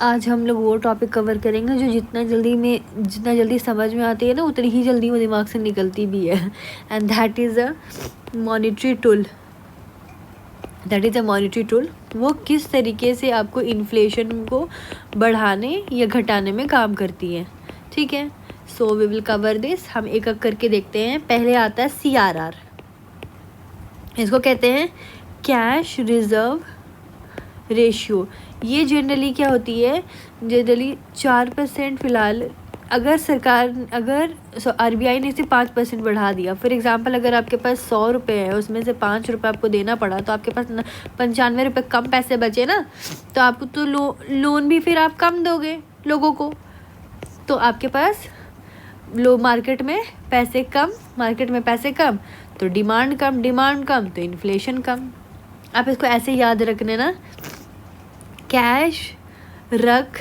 आज हम लोग वो टॉपिक कवर करेंगे जो जितना जल्दी समझ में आती है ना, उतनी ही जल्दी वो दिमाग से निकलती भी है, and that is a monetary tool. वो किस तरीके से आपको इन्फ्लेशन को बढ़ाने या घटाने में काम करती है, ठीक है। So we will cover this. हम एक एक करके देखते हैं। पहले आता है CRR। इसको कहते हैं कैश रिजर्व रेशियो। ये जनरली क्या होती है, जनरली 4% फ़िलहाल अगर RBI ने इसे 5% बढ़ा दिया। फॉर एग्जांपल अगर आपके पास 100 रुपये है, उसमें से 5 रुपये आपको देना पड़ा, तो आपके पास 95 रुपये कम पैसे बचे ना, तो आपको तो लोन भी फिर आप कम दोगे लोगों को, तो आपके पास मार्केट में पैसे कम, तो डिमांड कम तो इन्फ्लेशन कम। आप इसको ऐसे याद रखने ना, कैश रख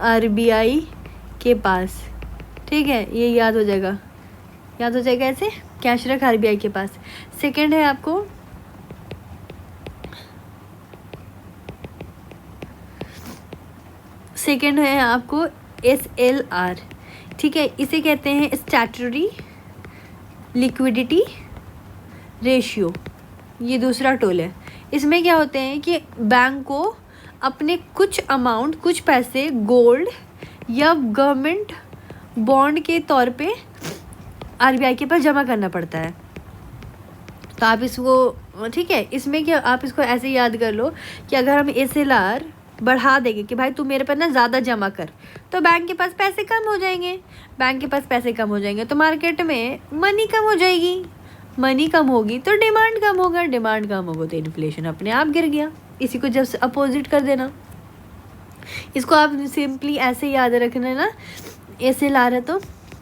RBI के पास, ठीक है, ये याद हो जाएगा ऐसे, कैश रख RBI के पास। सेकंड है आपको SLR, ठीक है। इसे कहते हैं स्टैट्यूटरी लिक्विडिटी रेशियो। ये दूसरा टूल है। इसमें क्या होते हैं कि बैंक को अपने कुछ पैसे गोल्ड या गवर्नमेंट बॉन्ड के तौर पे RBI के पास जमा करना पड़ता है। तो आप इसको, ठीक है, इसमें क्या, आप इसको ऐसे याद कर लो कि अगर हम SLR बढ़ा देंगे कि भाई तू मेरे पर ना ज़्यादा जमा कर, तो बैंक के पास पैसे कम हो जाएंगे, तो मार्केट में मनी कम हो जाएगी, मनी कम होगी तो डिमांड कम होगा तो इन्फ्लेशन अपने आप गिर गया। इसी को जब अपोजिट कर देना, इसको आप सिंपली ऐसे याद रखना ना, SLR है तो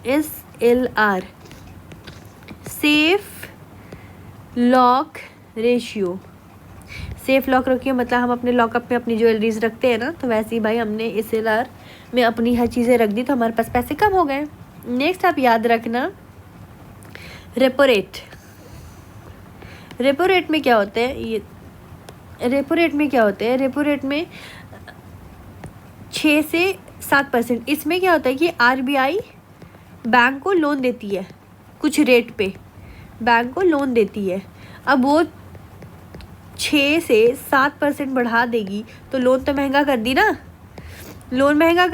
SLR safe lock ratio. Safe lock रखिए, मतलब हम अपने लॉकअप में अपनी ज्वेलरीज रखते हैं ना, तो वैसे ही भाई हमने SLR में अपनी हर चीज़ें रख दी, तो हमारे पास पैसे कम हो गए। नेक्स्ट आप याद रखना रेपो रेट। रेपो रेट में क्या होते हैं, रेपो रेट में 6 से 7%। इसमें क्या होता है कि RBI बैंक को लोन देती है, कुछ रेट पे बैंक को लोन देती है। अब वो 6 से 7% बढ़ा देगी, तो लोन तो महंगा कर दी ना, लोन महंगा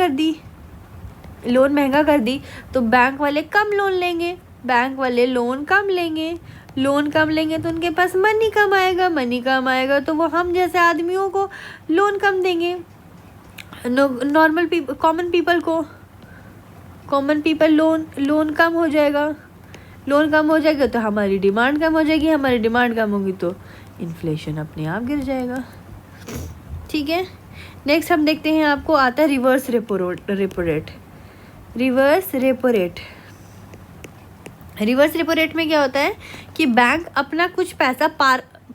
कर दी तो बैंक वाले कम लोन लेंगे, लोन कम लेंगे तो उनके पास मनी कम आएगा तो वो हम जैसे आदमियों को लोन कम देंगे, नॉर्मल कॉमन पीपल लोन कम हो जाएगा तो हमारी डिमांड कम होगी तो इन्फ्लेशन अपने आप गिर जाएगा, ठीक है। नेक्स्ट हम देखते हैं, आपको आता है रिवर्स रेपो रेट में क्या होता है कि बैंक अपना कुछ पैसा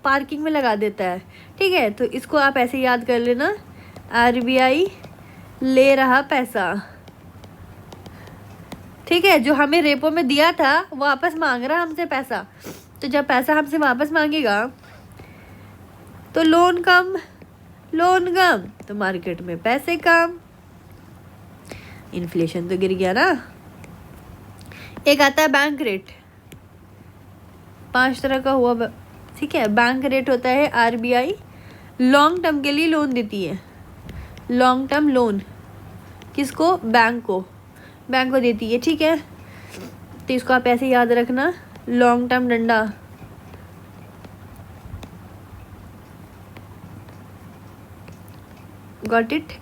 पार्किंग में लगा देता है, ठीक है। तो इसको आप ऐसे याद कर लेना, RBI ले रहा पैसा, ठीक है, जो हमें रेपो में दिया था वापस मांग रहा हमसे पैसा। तो जब पैसा हमसे वापस मांगेगा तो लोन कम तो मार्केट में पैसे कम, इन्फ्लेशन तो गिर गया ना। एक आता है बैंक रेट, 5 तरह का हुआ, ठीक है। बैंक रेट होता है RBI लॉन्ग टर्म के लिए लोन देती है, लॉन्ग टर्म लोन किसको, बैंक को देती है, ठीक है। तो इसको आप ऐसे याद रखना, लॉन्ग टर्म डंडा, गॉट इट।